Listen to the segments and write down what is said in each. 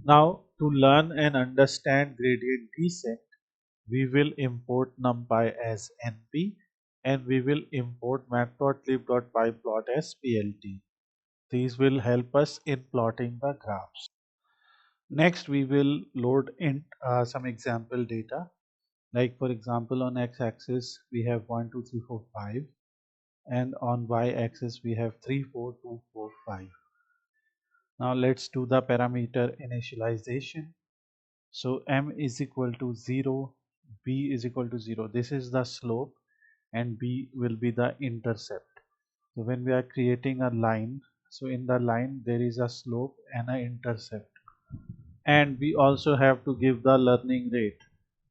Now, to learn and understand gradient descent, we will import numpy as np and we will import matplotlib.pyplot as plt. These will help us in plotting the graphs. Next, we will load in some example data. Like for example, on x-axis we have 1, 2, 3, 4, 5, and on y-axis we have 3, 4, 2, 4, 5. Now let's do the parameter initialization. So m is equal to 0, b is equal to 0. This is the slope and b will be the intercept. So when we are creating a line, so in the line there is a slope and an intercept. And we also have to give the learning rate.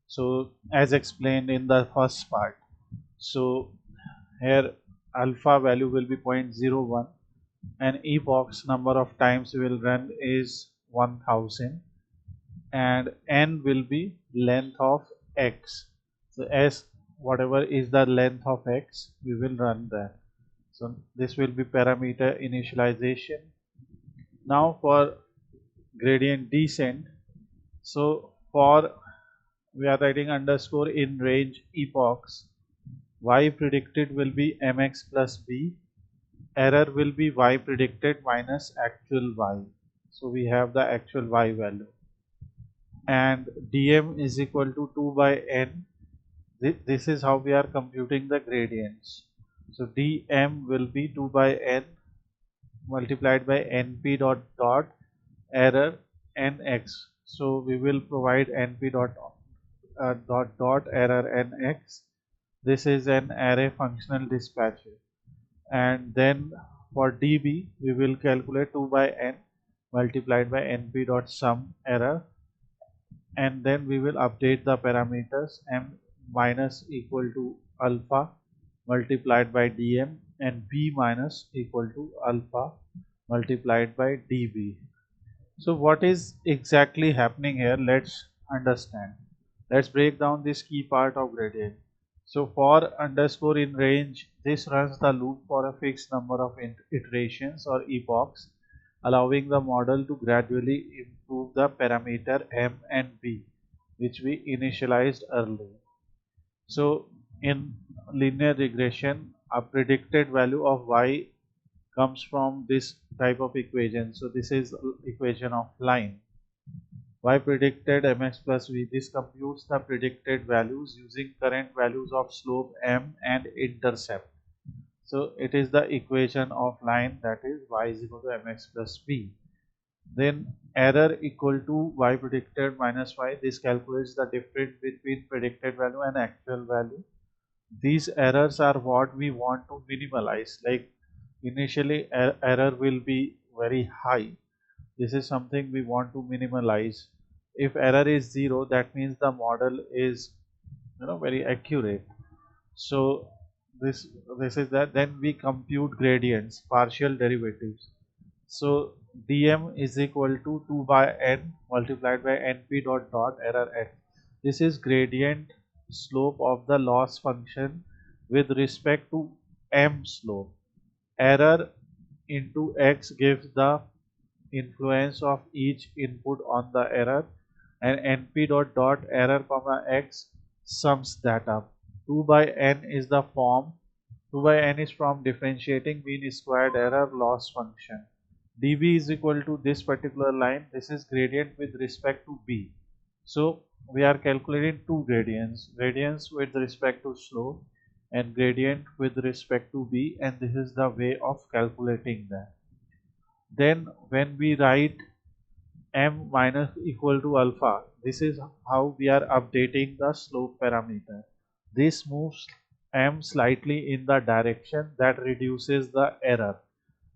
So as explained in the first part. So here alpha value will be 0.01 and epochs number of times we will run is 1000 and n will be length of x. So as whatever is the length of x, we will run that. So this will be parameter initialization. Now for gradient descent, so for we are writing underscore in range epochs, y predicted will be mx plus b, error will be y predicted minus actual y. So we have the actual y value, and dm is equal to 2 by n. This is how we are computing the gradients. So dm will be 2 by n multiplied by np dot error nx. So we will provide np dot error nx. This is an array functional dispatcher. And then for db we will calculate 2 by n multiplied by np dot sum error, and then we will update the parameters m minus equal to alpha multiplied by dm and b minus equal to alpha multiplied by db. So what is exactly happening here? Let's understand. Let's break down this key part of gradient. So for underscore in range, this runs the loop for a fixed number of iterations or epochs, allowing the model to gradually improve the parameter m and b, which we initialized earlier. So in linear regression, a predicted value of y comes from this type of equation. So this is equation of line. Y predicted mx plus v. This computes the predicted values using current values of slope m and intercept. So it is the equation of line, that is y is equal to mx plus v. Then error equal to y predicted minus y. This calculates the difference between predicted value and actual value. These errors are what we want to minimize. Like initially error will be very high. This is something we want to minimize. If error is 0, that means the model is very accurate. So this is that. Then we compute gradients, partial derivatives. So dm is equal to 2 by n multiplied by np dot error n. This is gradient slope of the loss function with respect to m slope. Error into x gives the influence of each input on the error, and np dot error comma x sums that up. 2 by n is the form. 2 by n is from differentiating mean squared error loss function. db is equal to this particular line. This is gradient with respect to b. So we are calculating two gradients with respect to slope and gradient with respect to b, and this is the way of calculating that. Then when we write m minus equal to alpha, this is how we are updating the slope parameter. This moves m slightly in the direction that reduces the error,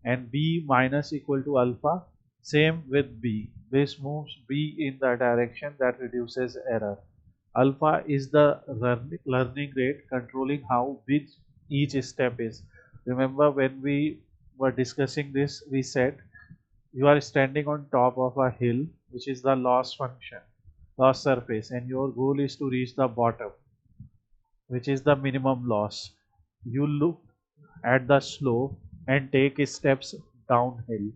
and b minus equal to alpha, same with b. This moves b in the direction that reduces error. Alpha is the learning rate controlling how big each step is. Remember when we were discussing this, we said you are standing on top of a hill, which is the loss function, loss surface, and your goal is to reach the bottom, which is the minimum loss. You look at the slope and take steps downhill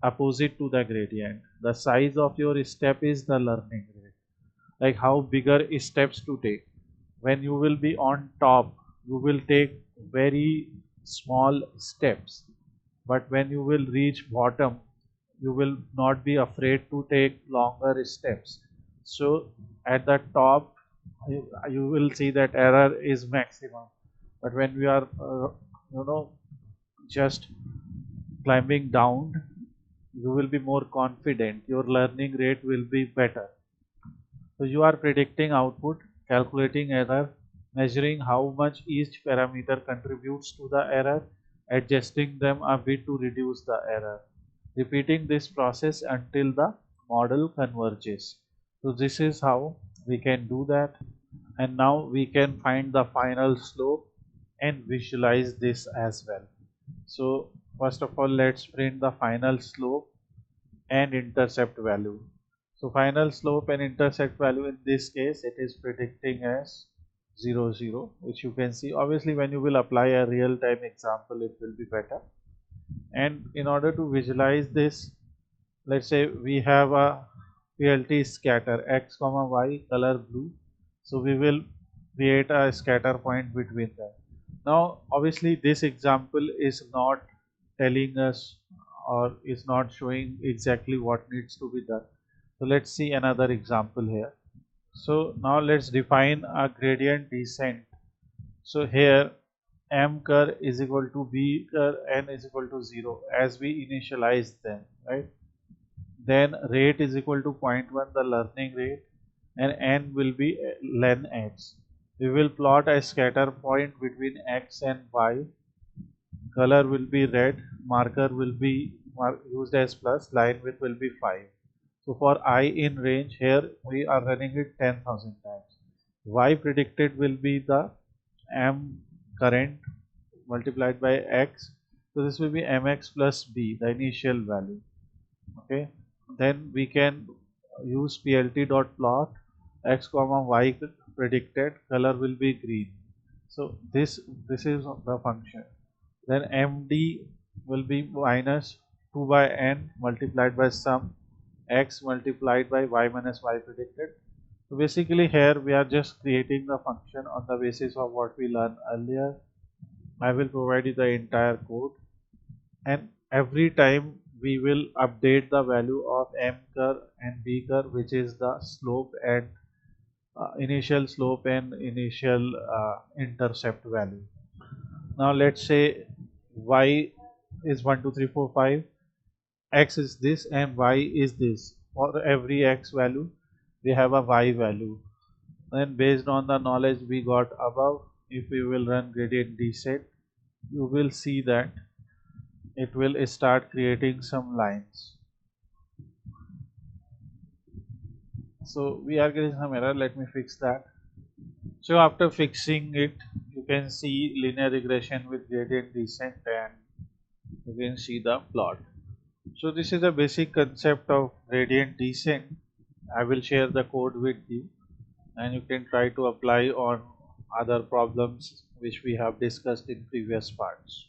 opposite to the gradient. The size of your step is the learning rate. Like how bigger steps to take. When you will be on top, you will take very small steps. But when you will reach bottom, you will not be afraid to take longer steps. So at the top, you will see that error is maximum. But when we are, you know, just climbing down, you will be more confident. Your learning rate will be better. So you are predicting output, calculating error, measuring how much each parameter contributes to the error, adjusting them a bit to reduce the error. Repeating this process until the model converges. So this is how we can do that. And now we can find the final slope and visualize this as well. So first of all, let's print the final slope and intercept value. So final slope and intercept value, in this case it is predicting as 0 0, which you can see. Obviously when you will apply a real time example it will be better. And in order to visualize this, let's say we have a PLT scatter x comma y color blue, so we will create a scatter point between them. Now obviously this example is not telling us or is not showing exactly what needs to be done. So let's see another example here. So now let's define a gradient descent. So here m curve is equal to b curve, n is equal to 0 as we initialize them, right? Then rate is equal to 0.1, the learning rate, and n will be len x. We will plot a scatter point between x and y. Color will be red, marker will be used as plus, line width will be 5. So for I in range, here we are running it 10,000 times. Y predicted will be the m current multiplied by x. So this will be mx plus b, the initial value. Okay. Then we can use plt dot plot x comma y predicted, color will be green. So this is the function. Then md will be minus 2 by n multiplied by sum x multiplied by y minus y predicted. So basically here we are just creating the function on the basis of what we learned earlier. I will provide you the entire code, and every time we will update the value of m curve and b curve, which is the slope and initial slope and initial intercept value. Now let's say y is 1 2 3 4 5, x is this and y is this. For every x value we have a y value. Then based on the knowledge we got above, if we will run gradient descent, you will see that it will start creating some lines. So we are getting some error, let me fix that. So after fixing it, you can see linear regression with gradient descent and you can see the plot. So this is the basic concept of gradient descent. I will share the code with you and you can try to apply on other problems which we have discussed in previous parts.